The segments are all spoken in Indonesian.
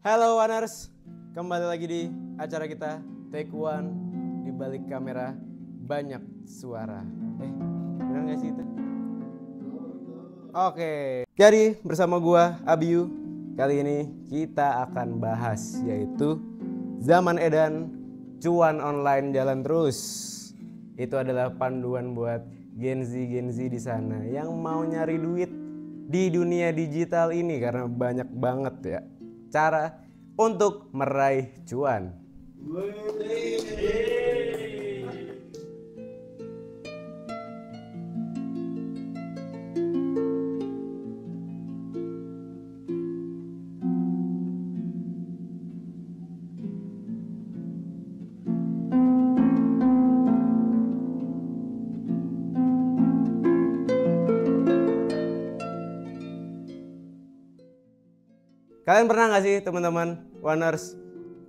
Halo Waners, kembali lagi di acara kita Take One. Di balik kamera banyak suara. Benar gak sih itu? Oke, jadi bersama gua Abiu. Kali ini kita akan bahas yaitu zaman edan, cuan online jalan terus. Itu adalah panduan buat Gen Z di sana yang mau nyari duit di dunia digital ini karena banyak banget ya cara untuk meraih cuan. Kalian pernah gak sih teman-teman Waners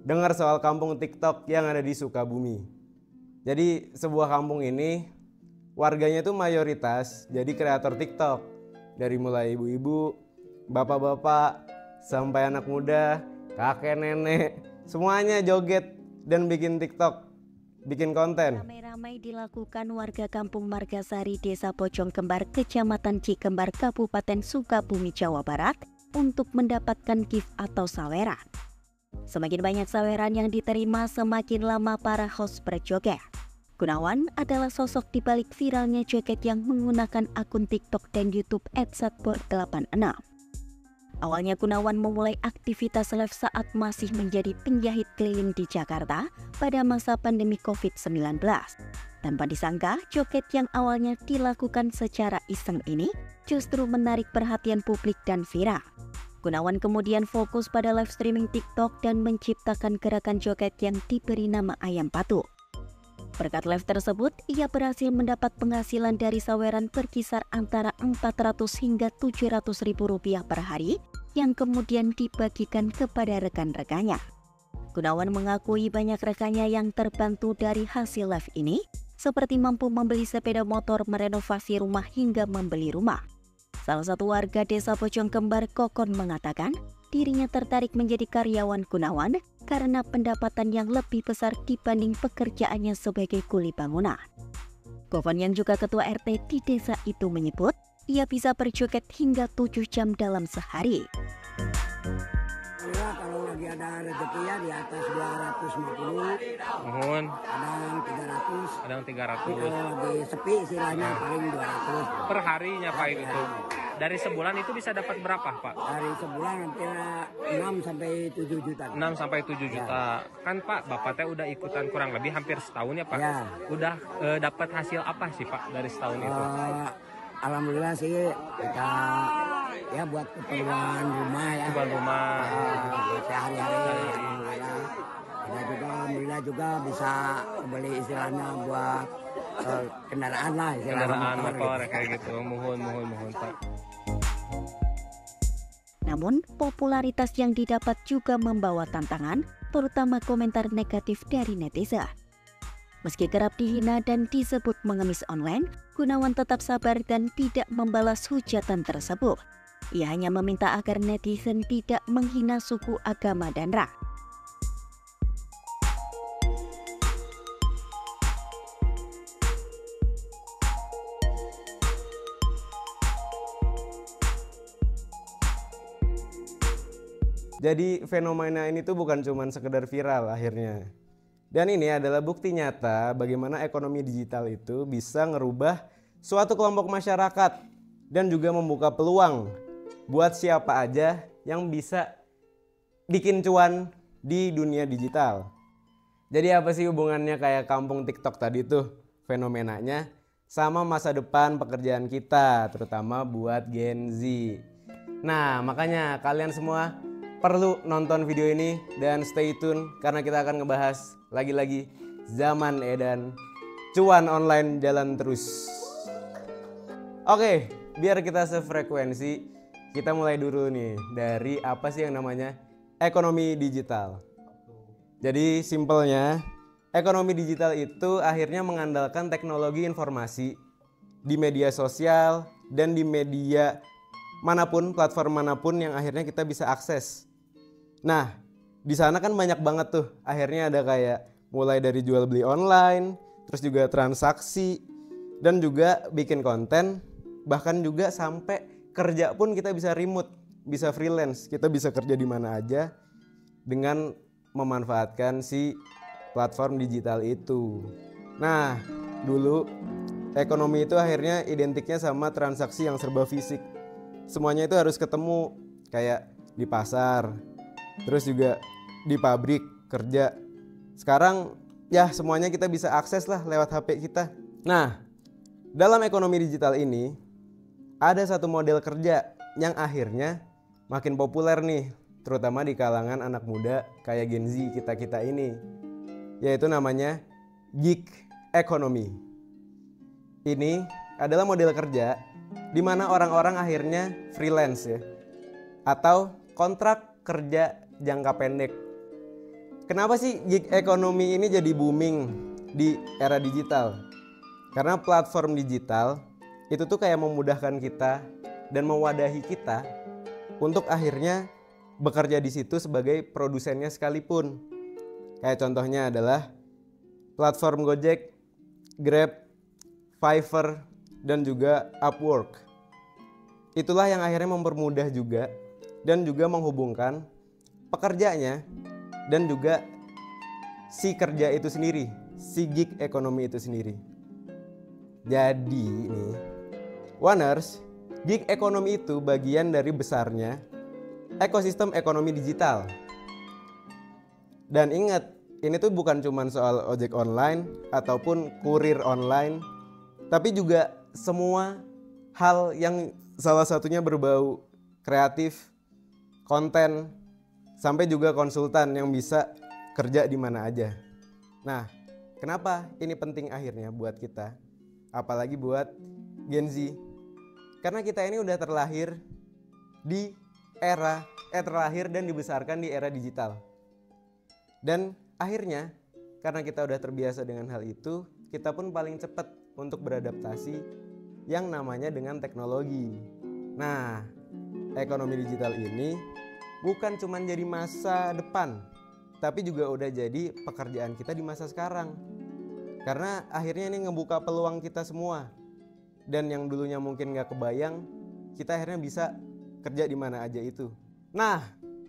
dengar soal kampung TikTok yang ada di Sukabumi? Jadi sebuah kampung ini warganya tuh mayoritas jadi kreator TikTok. Dari mulai ibu-ibu, bapak-bapak, sampai anak muda, kakek nenek, semuanya joget dan bikin TikTok, bikin konten. Ramai-ramai dilakukan warga kampung Margasari, Desa Pocong Kembar, Kecamatan Cikembar, Kabupaten Sukabumi, Jawa Barat untuk mendapatkan gift atau saweran. Semakin banyak saweran yang diterima, semakin lama para host berjoget. Gunawan adalah sosok di balik viralnya joget yang menggunakan akun TikTok dan YouTube @satbor86. Awalnya Gunawan memulai aktivitas live saat masih menjadi penjahit keliling di Jakarta pada masa pandemi COVID-19. Tanpa disangka, joget yang awalnya dilakukan secara iseng ini justru menarik perhatian publik dan viral. Gunawan kemudian fokus pada live streaming TikTok dan menciptakan gerakan joget yang diberi nama Ayam Patu. Berkat live tersebut, ia berhasil mendapat penghasilan dari saweran berkisar antara 400 hingga 700 ribu rupiah per hari yang kemudian dibagikan kepada rekan-rekannya. Gunawan mengakui banyak rekannya yang terbantu dari hasil live ini, seperti mampu membeli sepeda motor, merenovasi rumah hingga membeli rumah. Salah satu warga Desa Pocong Kembar, Kokon, mengatakan dirinya tertarik menjadi karyawan Gunawan karena pendapatan yang lebih besar dibanding pekerjaannya sebagai kuli bangunan. Kokon yang juga ketua RT di desa itu menyebut ia bisa berjoget hingga 7 jam dalam sehari. Ya, kalau lagi ada rezeki ya di atas 250, Mohon, ada yang 300. kadang 300 Kalau lagi sepi istilahnya paling 200. per harinya Pak itu. Dari sebulan itu bisa dapat berapa Pak? Dari sebulan hampir 6 sampai 7 juta. 6 sampai 7 juta. Kan Pak, Bapak teh udah ikutan kurang lebih hampir setahun ya Pak. Ya. Udah dapat hasil apa sih Pak dari setahun itu? Alhamdulillah sih kita ya buat keperluan rumah ya. Buat rumah. Sehari-hari. Alhamdulillah. Ada juga alhamdulillah juga bisa beli istilahnya buat kendaraan lah. Kendaraan motor gitu. kayak gitu. Mohon Pak. Namun, popularitas yang didapat juga membawa tantangan, terutama komentar negatif dari netizen. Meski kerap dihina dan disebut mengemis online, Gunawan tetap sabar dan tidak membalas hujatan tersebut. Ia hanya meminta agar netizen tidak menghina suku, agama, dan ras. Jadi fenomena ini tuh bukan cuma sekedar viral akhirnya. Dan ini adalah bukti nyata bagaimana ekonomi digital itu bisa ngerubah suatu kelompok masyarakat dan juga membuka peluang buat siapa aja yang bisa bikin cuan di dunia digital. Jadi apa sih hubungannya kayak kampung TikTok tadi tuh fenomenanya sama masa depan pekerjaan kita, terutama buat Gen Z. Nah, makanya kalian semua perlu nonton video ini dan stay tune karena kita akan ngebahas lagi-lagi zaman edan, cuan online jalan terus. Oke, biar kita sefrekuensi, kita mulai dulu nih dari apa sih yang namanya ekonomi digital. Jadi simpelnya, ekonomi digital itu akhirnya mengandalkan teknologi informasi di media sosial dan di media manapun, platform manapun yang akhirnya kita bisa akses. Nah, Di sana kan banyak banget tuh. Akhirnya ada kayak mulai dari jual beli online, terus juga transaksi, dan juga bikin konten, bahkan juga sampai kerja pun kita bisa remote, bisa freelance. Kita bisa kerja di mana aja dengan memanfaatkan si platform digital itu. Nah, dulu ekonomi itu akhirnya identiknya sama transaksi yang serba fisik. Semuanya itu harus ketemu, kayak di pasar, terus juga di pabrik kerja. Sekarang ya semuanya kita bisa akses lah lewat HP kita. Nah, dalam ekonomi digital ini ada satu model kerja yang akhirnya makin populer nih, terutama di kalangan anak muda kayak Gen Z kita-kita ini, yaitu namanya gig economy. Ini adalah model kerja di mana orang-orang akhirnya freelance ya, atau kontrak kerja jangka pendek. Kenapa sih gig economy ini jadi booming di era digital? Karena platform digital itu tuh kayak memudahkan kita dan mewadahi kita untuk akhirnya bekerja di situ sebagai produsennya sekalipun. Kayak contohnya adalah platform Gojek, Grab, Fiverr, dan juga Upwork. Itulah yang akhirnya mempermudah juga dan juga menghubungkan pekerjanya dan juga si kerja itu sendiri, si gig ekonomi itu sendiri. Jadi nih, Oners, gig ekonomi itu bagian dari besarnya ekosistem ekonomi digital. Dan ingat, ini tuh bukan cuma soal ojek online ataupun kurir online, tapi juga semua hal yang salah satunya berbau kreatif, konten, sampai juga konsultan yang bisa kerja di mana aja. Nah, kenapa ini penting akhirnya buat kita? Apalagi buat Gen Z. Karena kita ini udah terlahir dan dibesarkan di era digital. Dan akhirnya karena kita udah terbiasa dengan hal itu, kita pun paling cepat untuk beradaptasi yang namanya dengan teknologi. Nah, ekonomi digital ini bukan cuma jadi masa depan, tapi juga udah jadi pekerjaan kita di masa sekarang. Karena akhirnya ini ngebuka peluang kita semua. Dan yang dulunya mungkin gak kebayang, kita akhirnya bisa kerja di mana aja itu. Nah,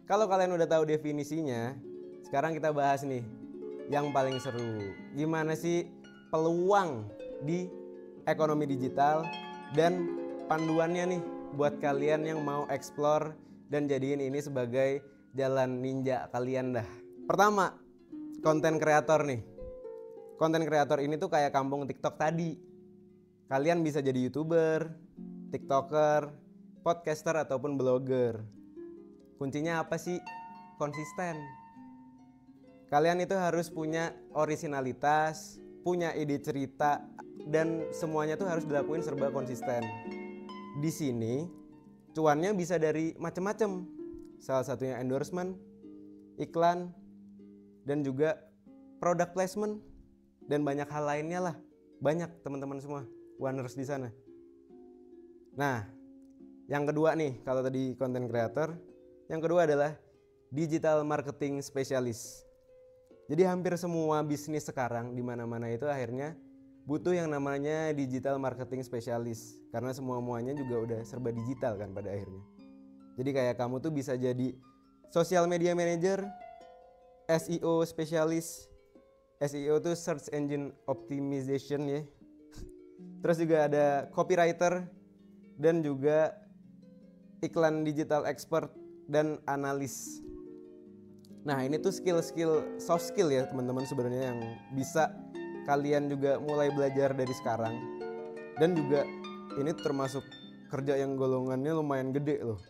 kalau kalian udah tahu definisinya, sekarang kita bahas nih yang paling seru. Gimana sih peluang di ekonomi digital dan panduannya nih buat kalian yang mau explore dan jadiin ini sebagai jalan ninja kalian dah. Pertama, konten kreator nih. Konten kreator ini tuh kayak kampung TikTok tadi. Kalian bisa jadi YouTuber, TikToker, podcaster ataupun blogger. Kuncinya apa sih? Konsisten. Kalian itu harus punya orisinalitas, punya ide cerita, dan semuanya tuh harus dilakuin serba konsisten. Di sini cuannya bisa dari macam-macam. Salah satunya endorsement, iklan, dan juga product placement, dan banyak hal lainnya lah. Banyak teman-teman semua Oners di sana. Nah, yang kedua nih, kalau tadi content creator, yang kedua adalah digital marketing specialist. Jadi hampir semua bisnis sekarang di mana-mana itu akhirnya butuh yang namanya digital marketing specialist, karena semua-muanya juga udah serba digital kan pada akhirnya. Jadi kayak kamu tuh bisa jadi social media manager, SEO specialist. SEO tuh search engine optimization ya. Terus juga ada copywriter dan juga iklan digital expert dan analis. Nah, ini tuh skill-skill soft skill ya teman-teman sebenarnya yang bisa kalian juga mulai belajar dari sekarang. Dan juga ini termasuk kerja yang golongannya lumayan gede loh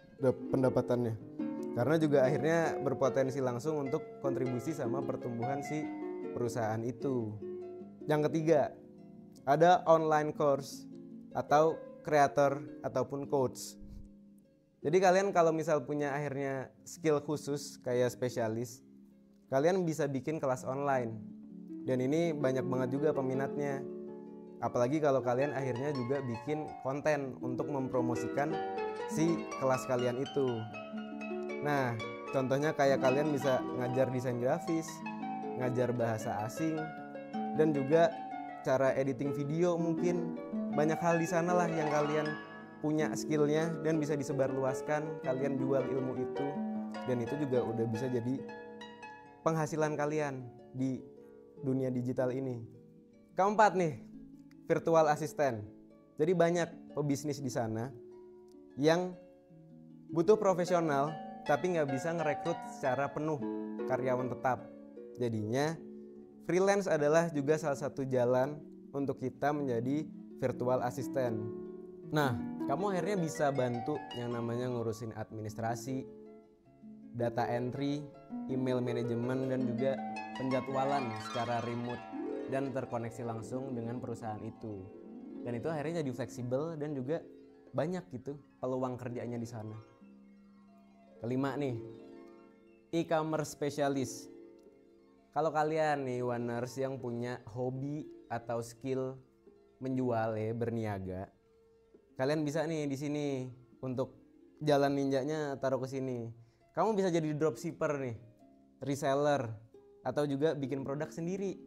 pendapatannya. Karena juga akhirnya berpotensi langsung untuk kontribusi sama pertumbuhan si perusahaan itu. Yang ketiga, ada online course atau creator ataupun coach. Jadi kalian kalau misal punya akhirnya skill khusus kayak spesialis, kalian bisa bikin kelas online. Dan ini banyak banget juga peminatnya. Apalagi kalau kalian akhirnya juga bikin konten untuk mempromosikan si kelas kalian itu. Nah, Contohnya kayak kalian bisa ngajar desain grafis, ngajar bahasa asing, dan juga cara editing video mungkin. Banyak hal di sana lah yang kalian punya skillnya dan bisa disebarluaskan, kalian jual ilmu itu, dan itu juga udah bisa jadi penghasilan kalian di dunia digital ini. Keempat nih, virtual assistant. Jadi banyak pebisnis di sana yang butuh profesional tapi nggak bisa ngerekrut secara penuh karyawan tetap. Jadinya freelance adalah juga salah satu jalan untuk kita menjadi virtual assistant. Nah, kamu akhirnya bisa bantu yang namanya ngurusin administrasi, data entry, email manajemen, dan juga penjadwalan secara remote dan terkoneksi langsung dengan perusahaan itu. Dan itu akhirnya jadi fleksibel dan juga banyak gitu peluang kerjanya di sana. Kelima nih, e-commerce specialist. Kalau kalian nih Oners yang punya hobi atau skill menjual berniaga, kalian bisa nih di sini untuk jalan ninjanya taruh ke sini. Kamu bisa jadi dropshipper nih, reseller, atau juga bikin produk sendiri.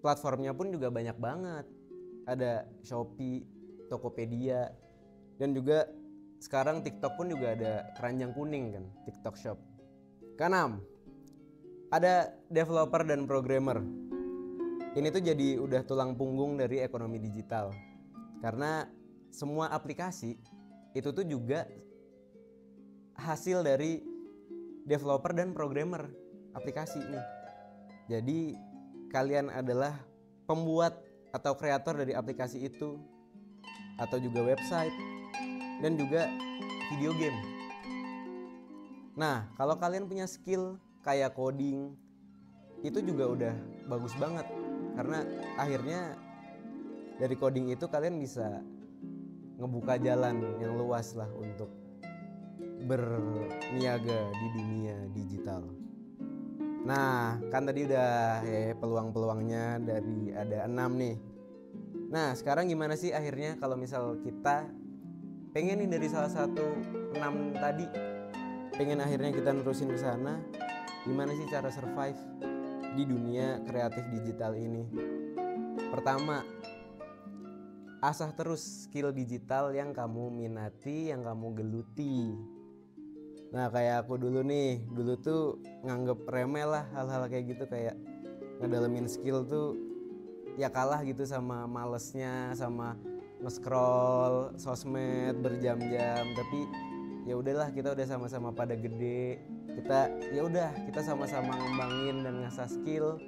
Platformnya pun juga banyak banget. Ada Shopee, Tokopedia, dan juga sekarang TikTok pun juga ada keranjang kuning kan, TikTok Shop. Keenam, ada developer dan programmer. Ini tuh jadi udah tulang punggung dari ekonomi digital. Karena semua aplikasi itu tuh juga hasil dari developer dan programmer aplikasi ini. Jadi kalian adalah pembuat atau kreator dari aplikasi itu, atau juga website, dan juga video game. Nah, kalau kalian punya skill kayak coding, itu juga udah bagus banget. Karena akhirnya dari coding itu kalian bisa ngebuka jalan yang luas lah untuk berniaga di dunia digital. Nah, kan tadi udah peluang-peluangnya dari ada 6 nih. Nah, sekarang gimana sih akhirnya kalau misal kita pengen nih dari salah satu 6 tadi, pengen akhirnya kita nerusin ke sana, gimana sih cara survive di dunia kreatif digital ini? Pertama, asah terus skill digital yang kamu minati, yang kamu geluti. Nah, kayak aku dulu tuh nganggep remeh lah hal-hal kayak gitu, kayak ngedalemin skill tuh ya kalah gitu sama malesnya, sama nge-scroll sosmed berjam-jam. Tapi ya udahlah, kita udah sama-sama pada gede, kita sama-sama ngembangin dan ngasah skill.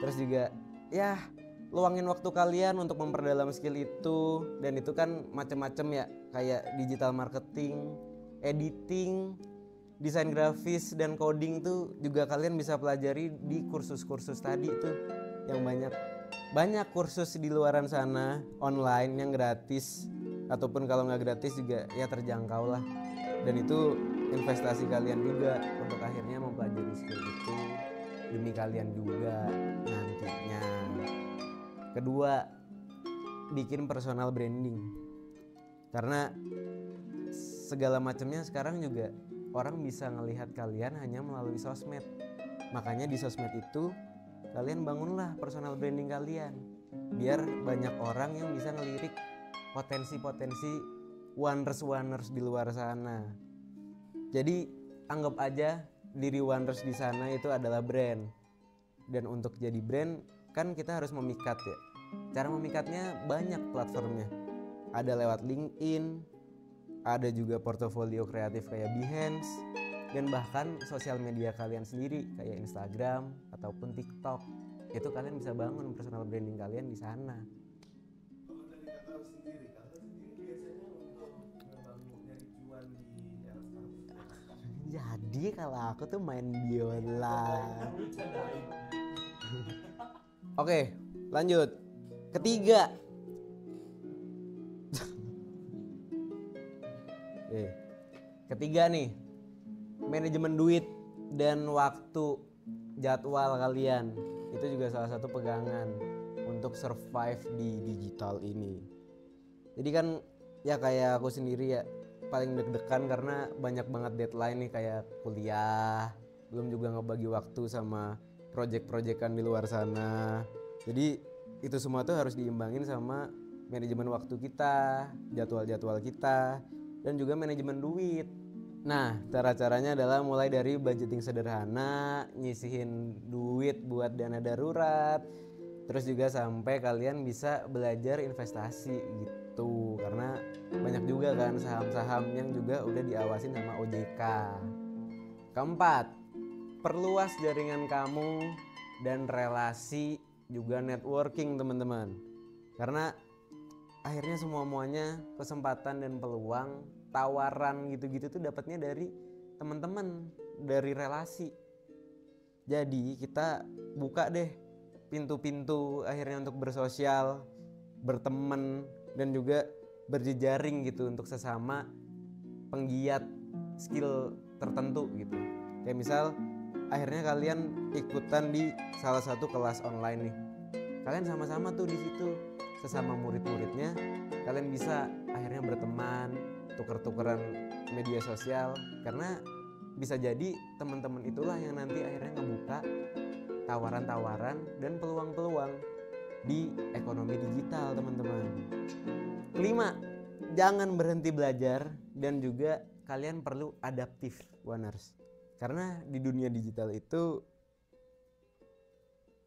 Terus juga ya luangin waktu kalian untuk memperdalam skill itu. Dan itu kan macem-macem ya, kayak digital marketing, editing, desain grafis, dan coding tuh juga kalian bisa pelajari di kursus-kursus tadi tuh yang banyak kursus di luaran sana online yang gratis, ataupun kalau nggak gratis juga ya terjangkau lah. Dan itu investasi kalian juga untuk akhirnya mempelajari skill itu demi kalian juga nantinya. Kedua, bikin personal branding. Karena segala macamnya sekarang juga orang bisa ngelihat kalian hanya melalui sosmed. Makanya di sosmed itu kalian bangunlah personal branding kalian, biar banyak orang yang bisa ngelirik potensi-potensi Oners di luar sana. Jadi anggap aja diri Oners di sana itu adalah brand. Dan untuk jadi brand kan kita harus memikat ya. Cara memikatnya banyak platformnya. Ada lewat LinkedIn, ada juga portofolio kreatif kayak Behance, dan bahkan sosial media kalian sendiri kayak Instagram ataupun TikTok. Itu kalian bisa bangun personal branding kalian di sana. Kalau dari kakak sendiri biasanya untuk ngebangun nyari cuan di era sekarang. Jadi kalau aku tuh main biola. Oke, lanjut. Ketiga. Ketiga nih, manajemen duit dan waktu, jadwal kalian. Itu juga salah satu pegangan untuk survive di digital ini. Jadi kan ya kayak aku sendiri ya, paling deg-degan karena banyak banget deadline nih, kayak kuliah, belum juga ngebagi waktu sama project-projectan di luar sana. Jadi itu semua tuh harus diimbangin sama manajemen waktu kita, jadwal-jadwal kita, dan juga manajemen duit. Nah, cara-caranya adalah mulai dari budgeting sederhana, nyisihin duit buat dana darurat, terus juga sampai kalian bisa belajar investasi gitu. Karena banyak juga kan saham-saham yang juga udah diawasin sama OJK. Keempat, perluas jaringan kamu dan relasi, juga networking teman-teman. Karena akhirnya semua-muanya kesempatan dan peluang, tawaran gitu-gitu tuh dapatnya dari teman-teman, dari relasi. Jadi kita buka deh pintu-pintu akhirnya untuk bersosial, berteman, dan juga berjejaring gitu untuk sesama penggiat skill tertentu gitu. Kayak misal akhirnya kalian ikutan di salah satu kelas online nih, kalian sama-sama tuh di situ sesama murid-muridnya, kalian bisa akhirnya berteman, tuker-tukeran media sosial, karena bisa jadi teman-teman itulah yang nanti akhirnya ngebuka tawaran-tawaran dan peluang-peluang di ekonomi digital teman-teman. Kelima, jangan berhenti belajar dan juga kalian perlu adaptif Oners. Karena di dunia digital itu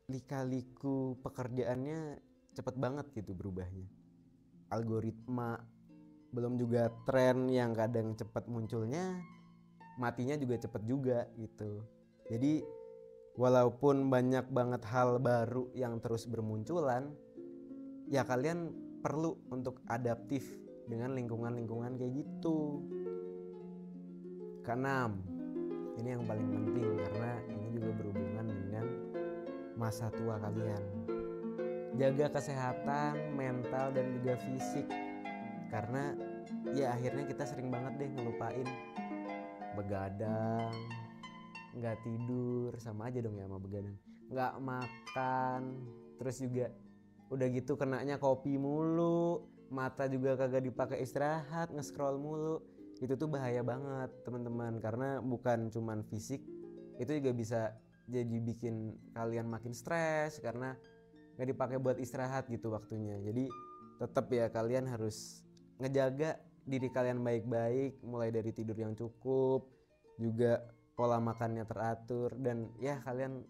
lika-liku pekerjaannya cepet banget gitu berubahnya. Algoritma, belum juga tren yang kadang cepat munculnya, matinya juga cepet juga gitu. Jadi walaupun banyak banget hal baru yang terus bermunculan, ya kalian perlu untuk adaptif dengan lingkungan-lingkungan kayak gitu. Keenam, ini yang paling penting karena ini juga berhubungan dengan masa tua kalian. Jaga kesehatan mental dan juga fisik, karena ya akhirnya kita sering banget deh ngelupain, begadang, nggak tidur, sama aja dong ya sama begadang, nggak makan, terus juga udah gitu kenanya kopi mulu, mata juga kagak dipakai istirahat, nge-scroll mulu. Itu tuh bahaya banget teman-teman, karena bukan cuman fisik, itu juga bisa jadi bikin kalian makin stres karena nggak dipakai buat istirahat gitu waktunya. Jadi tetap ya kalian harus ngejaga diri kalian baik-baik, mulai dari tidur yang cukup, juga pola makannya teratur, dan ya kalian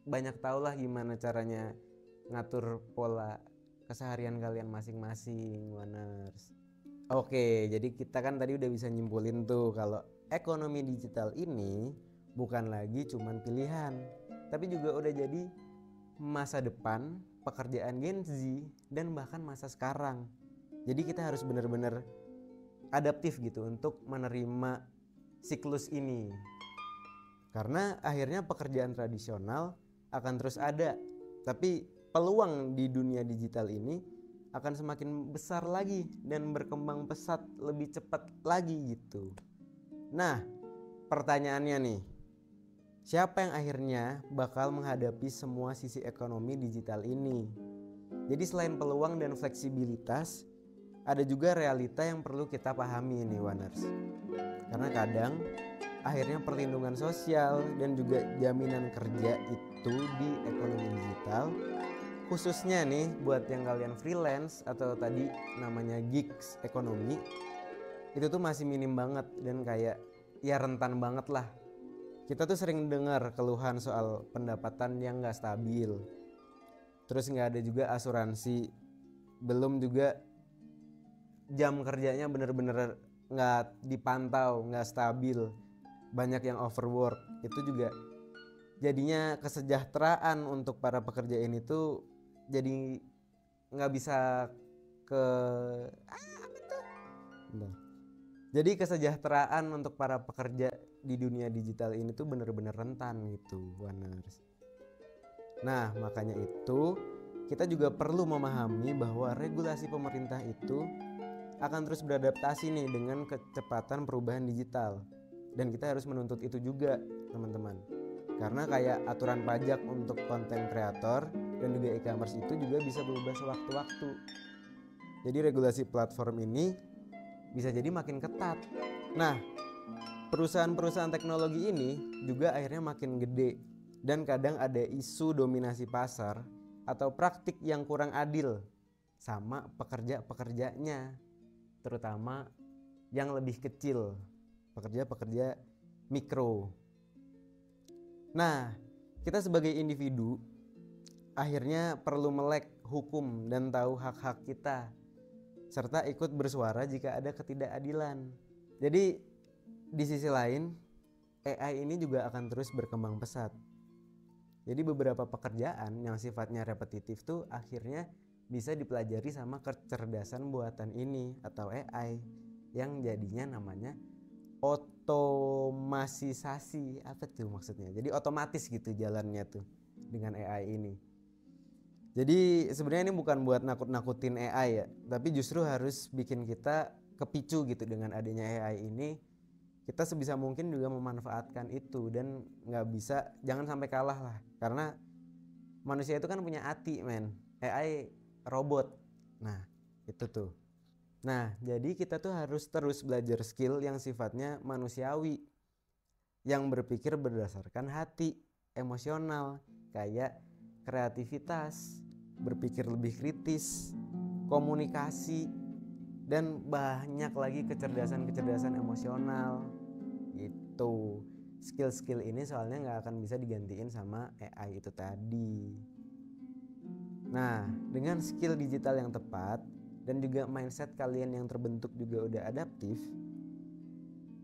banyak tau lah gimana caranya ngatur pola keseharian kalian masing-masing Oners. Oke, jadi kita kan tadi udah bisa nyimpulin tuh kalau ekonomi digital ini bukan lagi cuman pilihan, tapi juga udah jadi masa depan pekerjaan Gen Z dan bahkan masa sekarang. Jadi kita harus benar-benar adaptif gitu untuk menerima siklus ini. Karena akhirnya pekerjaan tradisional akan terus ada, tapi peluang di dunia digital ini akan semakin besar lagi dan berkembang pesat lebih cepat lagi gitu. Nah, pertanyaannya nih, siapa yang akhirnya bakal menghadapi semua sisi ekonomi digital ini? Jadi selain peluang dan fleksibilitas, ada juga realita yang perlu kita pahami nih Oners. Karena kadang akhirnya perlindungan sosial dan juga jaminan kerja itu di ekonomi digital, khususnya nih buat yang kalian freelance atau tadi namanya gigs ekonomi, itu tuh masih minim banget dan kayak ya rentan banget lah. Kita tuh sering dengar keluhan soal pendapatan yang gak stabil, terus gak ada juga asuransi, belum juga jam kerjanya bener-bener gak dipantau, gak stabil, banyak yang overwork. Itu juga jadinya kesejahteraan untuk para pekerja ini tuh jadi gak bisa jadi kesejahteraan untuk para pekerja di dunia digital ini tuh bener-bener rentan gitu Oners. Nah makanya itu kita juga perlu memahami bahwa regulasi pemerintah itu akan terus beradaptasi nih dengan kecepatan perubahan digital, dan kita harus menuntut itu juga teman-teman. Karena kayak aturan pajak untuk konten kreator dan juga e-commerce itu juga bisa berubah sewaktu-waktu. Jadi regulasi platform ini bisa jadi makin ketat. Nah, perusahaan-perusahaan teknologi ini juga akhirnya makin gede dan kadang ada isu dominasi pasar atau praktik yang kurang adil sama pekerja-pekerjanya, terutama yang lebih kecil, pekerja-pekerja mikro. Nah, kita sebagai individu akhirnya perlu melek hukum dan tahu hak-hak kita, serta ikut bersuara jika ada ketidakadilan. Jadi di sisi lain, AI ini juga akan terus berkembang pesat. Jadi beberapa pekerjaan yang sifatnya repetitif tuh akhirnya bisa dipelajari sama kecerdasan buatan ini atau AI yang jadinya namanya otomatisasi. Apa tuh maksudnya? Jadi otomatis gitu jalannya tuh dengan AI ini. Jadi sebenarnya ini bukan buat nakut-nakutin AI ya, tapi justru harus bikin kita kepicu gitu dengan adanya AI ini. Kita sebisa mungkin juga memanfaatkan itu dan jangan sampai kalah lah, karena manusia itu kan punya hati men, AI robot. Nah itu tuh. Nah jadi kita tuh harus terus belajar skill yang sifatnya manusiawi, yang berpikir berdasarkan hati, emosional, kayak kreativitas, berpikir lebih kritis, komunikasi, dan banyak lagi kecerdasan emosional. Itu skill-skill ini soalnya nggak akan bisa digantiin sama AI itu tadi. Nah, dengan skill digital yang tepat dan juga mindset kalian yang terbentuk juga udah adaptif,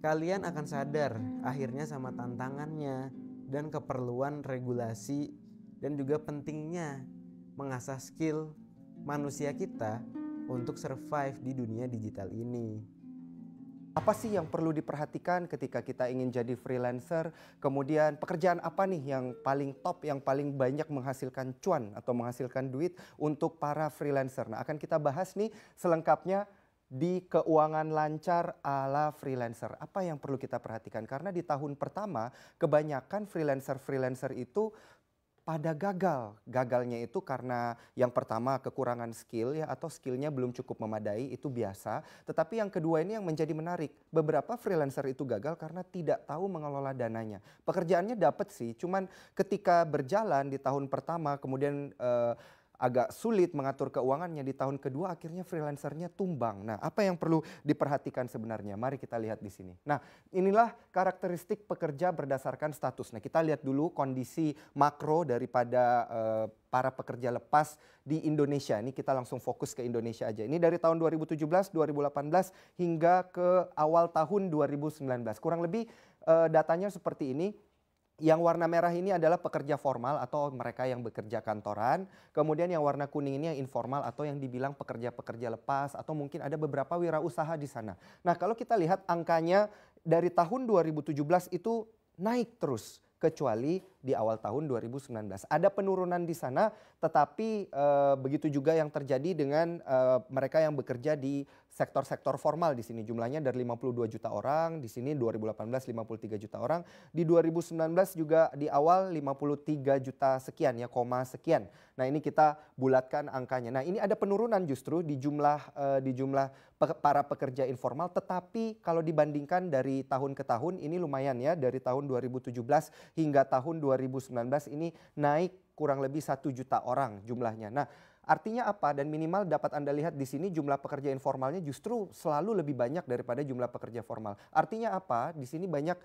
kalian akan sadar akhirnya sama tantangannya dan keperluan regulasi dan juga pentingnya mengasah skill manusia kita untuk survive di dunia digital ini. Apa sih yang perlu diperhatikan ketika kita ingin jadi freelancer? Kemudian pekerjaan apa nih yang paling top, yang paling banyak menghasilkan cuan atau menghasilkan duit untuk para freelancer? Nah, akan kita bahas nih selengkapnya di Keuangan Lancar ala freelancer. Apa yang perlu kita perhatikan? Karena di tahun pertama kebanyakan freelancer itu pada gagal. Gagalnya itu karena yang pertama kekurangan skill ya, atau skillnya belum cukup memadai, itu biasa. Tetapi yang kedua ini yang menjadi menarik. Beberapa freelancer itu gagal karena tidak tahu mengelola dananya. Pekerjaannya dapat sih, cuman ketika berjalan di tahun pertama kemudian agak sulit mengatur keuangannya, di tahun kedua akhirnya freelancernya tumbang. Nah, apa yang perlu diperhatikan sebenarnya? Mari kita lihat di sini. Nah, inilah karakteristik pekerja berdasarkan status. Nah, kita lihat dulu kondisi makro daripada para pekerja lepas di Indonesia. Ini kita langsung fokus ke Indonesia aja. Ini dari tahun 2017, 2018 hingga ke awal tahun 2019. Kurang lebih datanya seperti ini. Yang warna merah ini adalah pekerja formal atau mereka yang bekerja kantoran. Kemudian yang warna kuning ini yang informal atau yang dibilang pekerja-pekerja lepas atau mungkin ada beberapa wirausaha di sana. Nah, kalau kita lihat angkanya dari tahun 2017 itu naik terus, kecuali di awal tahun 2019. Ada penurunan di sana, tetapi begitu juga yang terjadi dengan mereka yang bekerja di sektor-sektor formal di sini. Jumlahnya dari 52 juta orang, di sini 2018 53 juta orang, di 2019 juga di awal 53 juta sekian ya, koma sekian. Nah, ini kita bulatkan angkanya. Nah, ini ada penurunan justru di jumlah para pekerja informal, tetapi kalau dibandingkan dari tahun ke tahun ini lumayan ya, dari tahun 2017 hingga tahun 2019 ini naik kurang lebih 1 juta orang jumlahnya. Nah, artinya apa? Dan minimal dapat Anda lihat di sini jumlah pekerja informalnya justru selalu lebih banyak daripada jumlah pekerja formal. Artinya apa? Di sini banyak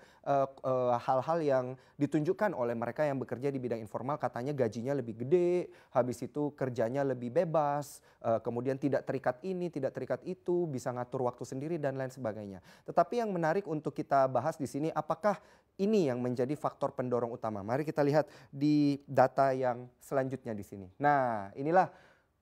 hal-hal yang ditunjukkan oleh mereka yang bekerja di bidang informal, katanya gajinya lebih gede, habis itu kerjanya lebih bebas, kemudian tidak terikat ini, tidak terikat itu, bisa ngatur waktu sendiri dan lain sebagainya. Tetapi yang menarik untuk kita bahas di sini, apakah ini yang menjadi faktor pendorong utama? Mari kita lihat di data yang selanjutnya di sini. Nah, inilah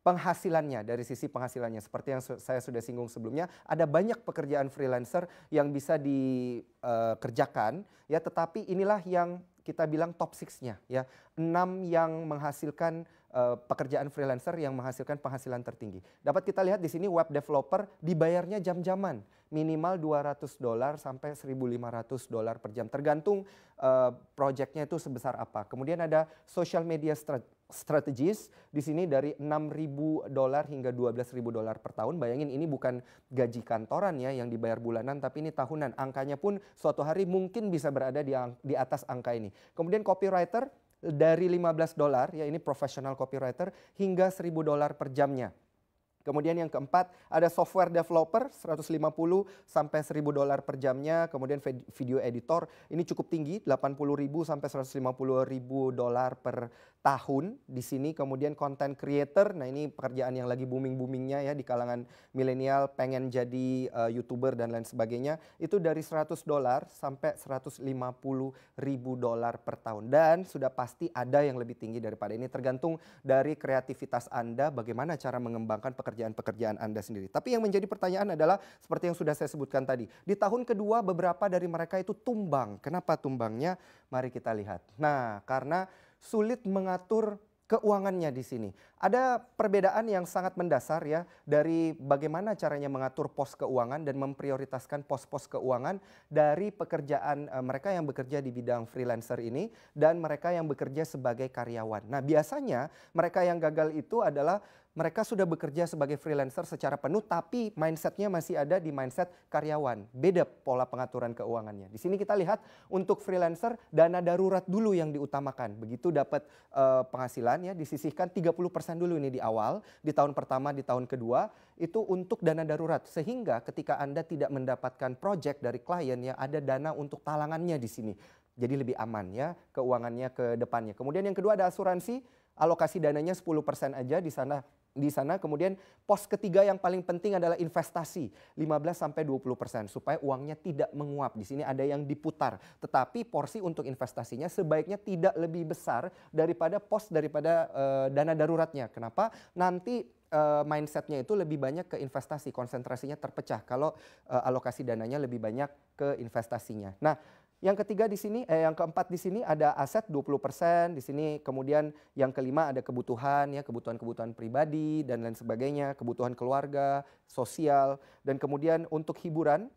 penghasilannya. Dari sisi penghasilannya, seperti yang saya sudah singgung sebelumnya, ada banyak pekerjaan freelancer yang bisa dikerjakan ya, tetapi inilah yang kita bilang top 6-nya ya. 6 yang menghasilkan pekerjaan freelancer yang menghasilkan penghasilan tertinggi. Dapat kita lihat di sini web developer dibayarnya jam-jaman, minimal $200 sampai $1.500 per jam, tergantung projectnya itu sebesar apa. Kemudian ada social media strategist di sini dari $6.000 hingga $12.000 per tahun. Bayangin ini bukan gaji kantoran ya yang dibayar bulanan, tapi ini tahunan. Angkanya pun suatu hari mungkin bisa berada di atas angka ini. Kemudian copywriter dari $15 ya, ini professional copywriter, hingga $1.000 per jamnya. Kemudian yang keempat ada software developer 150 sampai $1.000 per jamnya. Kemudian video editor ini cukup tinggi 80.000 sampai $150.000 per tahun di sini. Kemudian content creator, nah ini pekerjaan yang lagi booming-boomingnya ya di kalangan milenial, pengen jadi YouTuber dan lain sebagainya. Itu dari $100 sampai $150.000 per tahun. Dan sudah pasti ada yang lebih tinggi daripada ini, tergantung dari kreativitas Anda bagaimana cara mengembangkan pekerjaan Anda sendiri. Tapi yang menjadi pertanyaan adalah seperti yang sudah saya sebutkan tadi. Di tahun kedua beberapa dari mereka itu tumbang. Kenapa tumbangnya? Mari kita lihat. Nah, karena sulit mengatur keuangannya di sini. Ada perbedaan yang sangat mendasar ya dari bagaimana caranya mengatur pos keuangan dan memprioritaskan pos-pos keuangan dari pekerjaan mereka yang bekerja di bidang freelancer ini dan mereka yang bekerja sebagai karyawan. Nah, biasanya mereka yang gagal itu adalah mereka sudah bekerja sebagai freelancer secara penuh, tapi mindsetnya masih ada di mindset karyawan. Beda pola pengaturan keuangannya. Di sini kita lihat untuk freelancer dana darurat dulu yang diutamakan. Begitu dapat penghasilan ya, disisihkan 30% dulu ini di awal, di tahun pertama, di tahun kedua, itu untuk dana darurat. Sehingga ketika Anda tidak mendapatkan project dari klien ya, ada dana untuk talangannya di sini. Jadi lebih aman ya keuangannya ke depannya. Kemudian yang kedua ada asuransi, alokasi dananya 10% aja di sana. Kemudian pos ketiga yang paling penting adalah investasi 15-20% supaya uangnya tidak menguap. Di sini ada yang diputar, tetapi porsi untuk investasinya sebaiknya tidak lebih besar daripada dana daruratnya. Kenapa? Nanti mindsetnya itu lebih banyak ke investasi, konsentrasinya terpecah kalau alokasi dananya lebih banyak ke investasinya. Nah, yang ketiga di sini, yang keempat di sini ada aset 20% di sini. Kemudian yang kelima ada kebutuhan ya, kebutuhan pribadi dan lain sebagainya, kebutuhan keluarga, sosial, dan kemudian untuk hiburan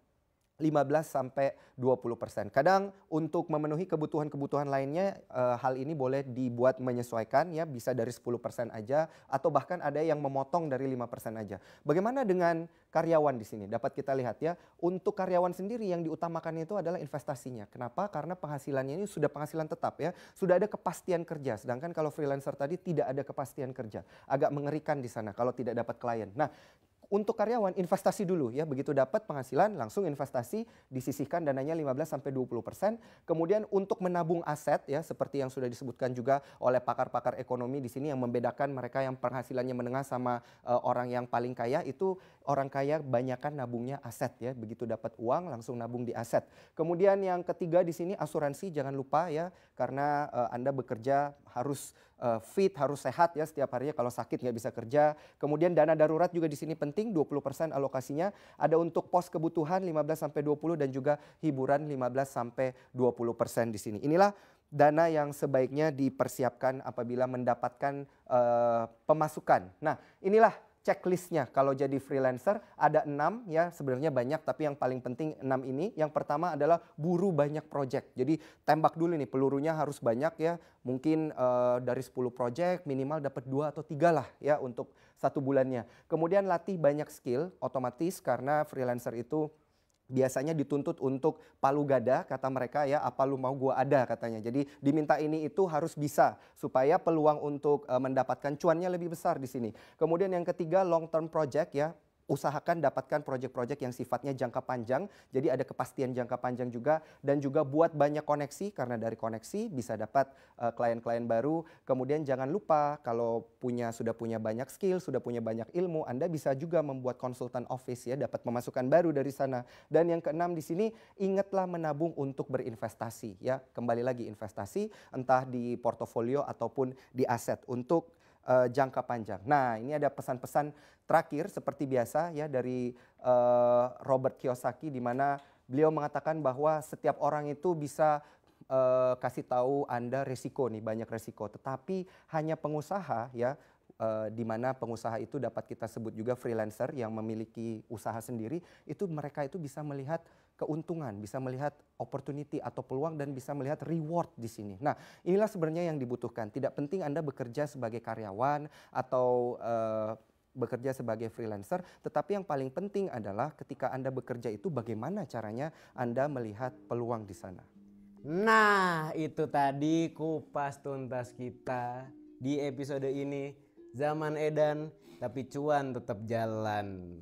15-20%. Kadang untuk memenuhi kebutuhan-kebutuhan lainnya hal ini boleh dibuat menyesuaikan ya, bisa dari 10% aja atau bahkan ada yang memotong dari 5% aja. Bagaimana dengan karyawan di sini? Dapat kita lihat ya, untuk karyawan sendiri yang diutamakan itu adalah investasinya. Kenapa? Karena penghasilannya ini sudah penghasilan tetap ya, sudah ada kepastian kerja. Sedangkan kalau freelancer tadi tidak ada kepastian kerja. Agak mengerikan di sana kalau tidak dapat klien. Nah, untuk karyawan investasi dulu ya, begitu dapat penghasilan langsung investasi, disisihkan dananya 15-20%. Kemudian untuk menabung aset ya, seperti yang sudah disebutkan juga oleh pakar-pakar ekonomi di sini yang membedakan mereka yang penghasilannya menengah sama orang yang paling kaya, itu orang kaya banyakkan nabungnya aset ya, begitu dapat uang langsung nabung di aset. Kemudian yang ketiga di sini asuransi, jangan lupa ya, karena Anda bekerja harus fit, harus sehat ya setiap harinya, kalau sakit nggak bisa kerja. Kemudian dana darurat juga di sini penting, 20% alokasinya ada untuk pos kebutuhan 15-20 dan juga hiburan 15-20% di sini. Inilah dana yang sebaiknya dipersiapkan apabila mendapatkan pemasukan. Nah, inilah checklistnya kalau jadi freelancer. Ada 6 ya, sebenarnya banyak tapi yang paling penting 6 ini. Yang pertama adalah buru banyak project. Jadi tembak dulu nih, pelurunya harus banyak ya. Mungkin dari 10 project minimal dapat 2 atau 3 lah ya untuk 1 bulannya. Kemudian latih banyak skill, otomatis karena freelancer itu biasanya dituntut untuk palu gada, kata mereka ya, apa lu mau gua ada katanya. Jadi diminta ini itu harus bisa supaya peluang untuk mendapatkan cuannya lebih besar di sini. Kemudian yang ketiga long term project ya. Usahakan dapatkan proyek-proyek yang sifatnya jangka panjang, jadi ada kepastian jangka panjang juga, dan juga buat banyak koneksi, karena dari koneksi bisa dapat klien-klien baru. Kemudian jangan lupa kalau sudah punya banyak skill, sudah punya banyak ilmu, Anda bisa juga membuat konsultan office ya, dapat pemasukan baru dari sana. Dan yang keenam di sini, ingatlah menabung untuk berinvestasi ya, kembali lagi investasi entah di portofolio ataupun di aset untuk jangka panjang. Nah, ini ada pesan-pesan terakhir seperti biasa ya dari Robert Kiyosaki, di mana beliau mengatakan bahwa setiap orang itu bisa kasih tahu Anda resiko nih, banyak resiko. Tetapi hanya pengusaha ya, di mana pengusaha itu dapat kita sebut juga freelancer yang memiliki usaha sendiri, itu mereka itu bisa melihat keuntungan, bisa melihat opportunity atau peluang dan bisa melihat reward di sini. Nah, inilah sebenarnya yang dibutuhkan. Tidak penting Anda bekerja sebagai karyawan atau bekerja sebagai freelancer, tetapi yang paling penting adalah ketika Anda bekerja itu bagaimana caranya Anda melihat peluang di sana. Nah, itu tadi kupas tuntas kita di episode ini. Zaman edan, tapi cuan tetap jalan.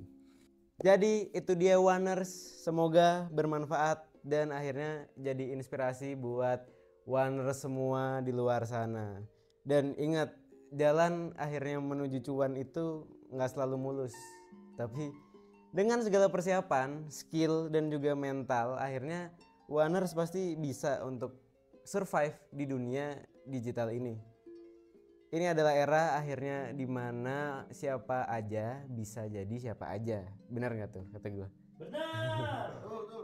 Jadi itu dia Oners, semoga bermanfaat dan akhirnya jadi inspirasi buat Oners semua di luar sana. Dan ingat, jalan akhirnya menuju cuan itu nggak selalu mulus. Tapi dengan segala persiapan, skill dan juga mental, akhirnya Oners pasti bisa untuk survive di dunia digital ini. Ini adalah era akhirnya dimana siapa aja bisa jadi siapa aja. Benar nggak tuh kata gue? Benar.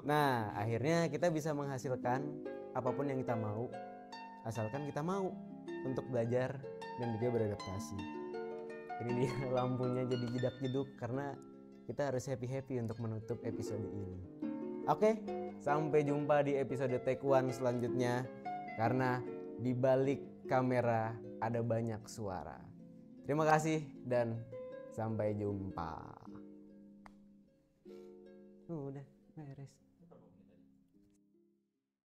Nah, akhirnya kita bisa menghasilkan apapun yang kita mau, asalkan kita mau untuk belajar dan juga beradaptasi. Ini dia lampunya jadi jedak-jeduk karena kita harus happy-happy untuk menutup episode ini. Oke, sampai jumpa di episode Take One selanjutnya. Karena di balik kamera ada banyak suara. Terima kasih dan sampai jumpa. Udah beres.